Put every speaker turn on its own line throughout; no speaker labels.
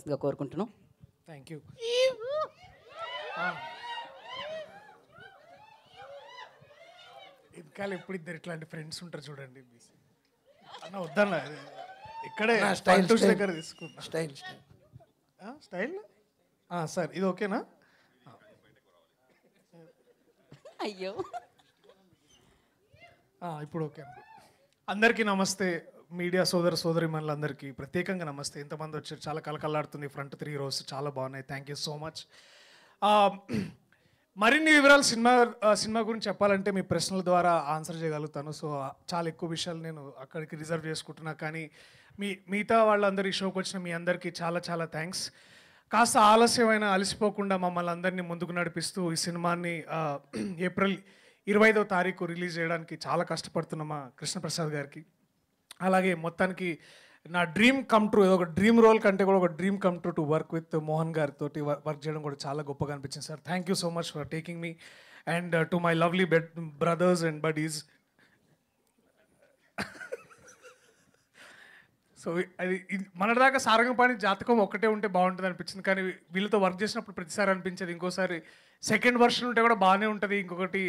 చెప్పవలసిందిగా కోరుకుంటున్నాం.
Thank you. ఇంకా ఎప్పుడు ఇద్దరు ఇట్లాంటి ఫ్రెండ్స్ ఉంటారు చూడండి. అన్న వద్దన్న ఇక్కడే
స్టైల్
దగ్గర తీసుకున్నా.
స్టైల్
స్టైల్ సార్ ఇది ఓకేనా?
అయ్యో
ఇప్పుడు ఓకే. అందరికీ నమస్తే. మీడియా సోదరిమణులందరికీ ప్రత్యేకంగా నమస్తే. ఎంతమంది వచ్చారు, చాలా కలకల్లాడుతుంది. ఫ్రంట్ 3 rows చాలా బాగున్నాయి. Thank you so much. మరిన్ని వివరాలు సినిమా గురించి చెప్పాలంటే మీ ప్రశ్నల ద్వారా ఆన్సర్ చేయగలుగుతాను. సో చాలా ఎక్కువ విషయాలు నేను అక్కడికి రిజర్వ్ చేసుకుంటున్నా. కానీ మిగతా వాళ్ళందరూ ఈ షోకి వచ్చిన మీ అందరికీ చాలా చాలా థ్యాంక్స్. కాస్త ఆలస్యమైన అలసిపోకుండా మమ్మల్ని అందరినీ ముందుకు నడిపిస్తూ ఈ సినిమాని ఏప్రిల్ 25వ తారీఖు రిలీజ్ చేయడానికి చాలా కష్టపడుతున్న మా కృష్ణప్రసాద్ గారికి, అలాగే మొత్తానికి నా డ్రీమ్ కమ్ ట్రూ, ఒక డ్రీమ్ రోల్ కంటే కూడా ఒక dream come true to work with Mohan గారితో వర్క్ చేయడం కూడా చాలా గొప్పగా అనిపించింది sir. Thank you so much for taking me and to my lovely brothers and buddies. So అది మనదాకా సారంగపాణి జాతకం ఒక్కటే ఉంటే బాగుంటుంది అనిపించింది. కానీ వీళ్ళతో వర్క్ చేసినప్పుడు ప్రతిసారి అనిపించేది ఇంకోసారి సెకండ్ వర్షన్ ఉంటే కూడా బాగానే ఉంటుంది, ఇంకొకటి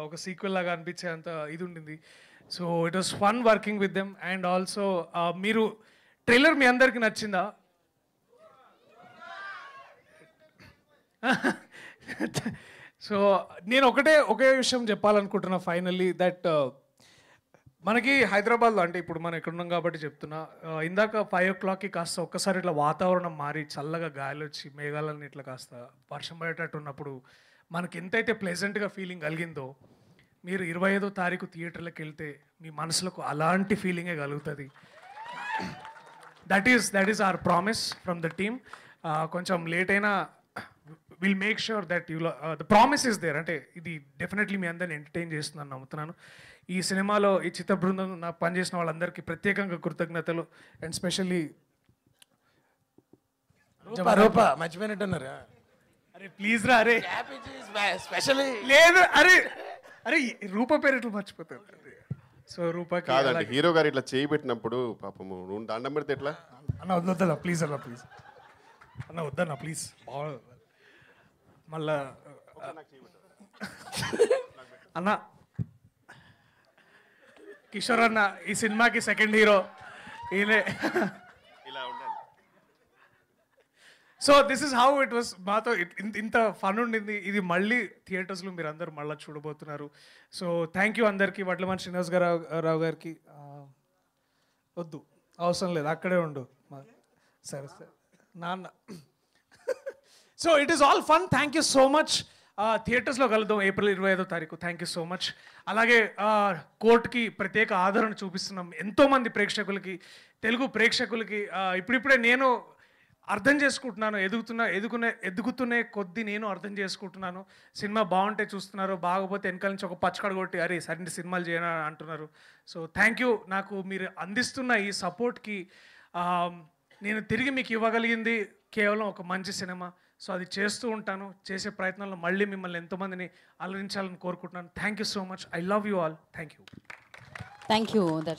ఒక సీక్వెల్ లాగా అనిపించే అంత ఇది ఉండింది. So it was fun working with them. And also మీరు ట్రైలర్ మీ అందరికీ నచ్చిందా? సో నేను ఒకే విషయం చెప్పాలనుకుంటున్నా ఫైనల్లీ, దట్ మనకి హైదరాబాద్లో, అంటే ఇప్పుడు మనం ఇక్కడ ఉన్నాం కాబట్టి చెప్తున్నా, ఇందాక 5 o'clockకి కాస్త ఒక్కసారి ఇట్లా వాతావరణం మారి చల్లగా గాలి వచ్చి మేఘాలన్నీ ఇట్లా కాస్త వర్షం పడేటట్టు ఉన్నప్పుడు మనకి ఎంతైతే ప్లెజెంట్గా ఫీలింగ్ కలిగిందో, మీరు 25వ తారీఖు థియేటర్లకు వెళ్తే మీ మనసులకు అలాంటి ఫీలింగే కలుగుతుంది. That is our promise from the team. కొంచెం లేట్ అయినా will make sure that the promise is there. అంటే ఇది డెఫినెట్లీ మీ అందరిని ఎంటర్టైన్ చేస్తుందని నమ్ముతున్నాను. ఈ సినిమాలో ఈ చిత్ర బృందం నాకు పనిచేసిన వాళ్ళందరికీ ప్రత్యేకంగా కృతజ్ఞతలు. అండ్ స్పెషల్లీ
మర్చిపోయినట్టున్నారు.
అరే ప్లీజ్ రా, అరే
స్పెషల్లీ
లేదు, అరే అరే రూప పేరు ఎట్లా మర్చిపోతారు. సో రూపాకి
కాదండి, హీరో గారు ఇట్లా చేయి పెట్టినప్పుడు పాపము నువ్వు దండం పెడితే ఎట్లా
అన్న వద్దన్నా ప్లీజ్, అన్న ప్లీజ్ అన్న వద్దన్నా ప్లీజ్. మళ్ళా అన్న కిషోర్ అన్న ఈ సినిమాకి సెకండ్ హీరో ఈయనే.
ఇలా ఉండాలి.
So this is how it was. మాతో ఇంత ఫన్ ఉండింది. ఇది మళ్ళీ థియేటర్స్లో మీరు అందరూ మళ్ళీ చూడబోతున్నారు. సో థ్యాంక్ యూ అందరికీ. వడ్లమని శ్రీనివాస్ రావు గారికి వద్దు, అవసరం లేదు, అక్కడే ఉండు. సరే సరే నాన్న. So it is all fun. Thank you so much. థియేటర్స్లో కలుద్దాం ఏప్రిల్ 25వ తారీఖు. Thank you so much. అలాగే కోర్టుకి ప్రత్యేక ఆదరణ చూపిస్తున్నాం ఎంతోమంది ప్రేక్షకులకి, తెలుగు ప్రేక్షకులకి. ఇప్పుడిప్పుడే నేను అర్థం చేసుకుంటున్నాను, ఎదుగుతునే కొద్దీ నేను అర్థం చేసుకుంటున్నాను. సినిమా బాగుంటే చూస్తున్నారు, బాగోపోతే వెనకాల నుంచి ఒక పచ్చకడ కొట్టి అరే సరైన సినిమాలు చేయనా అంటున్నారు. So thank you. నాకు మీరు అందిస్తున్న ఈ సపోర్ట్కి నేను తిరిగి మీకు ఇవ్వగలిగింది కేవలం ఒక మంచి సినిమా. సో అది చేస్తూ ఉంటాను. చేసే ప్రయత్నంలో మళ్ళీ మిమ్మల్ని ఎంతోమందిని అలరించాలని కోరుకుంటున్నాను. Thank you so much. I love you all. Thank you.
Thank you.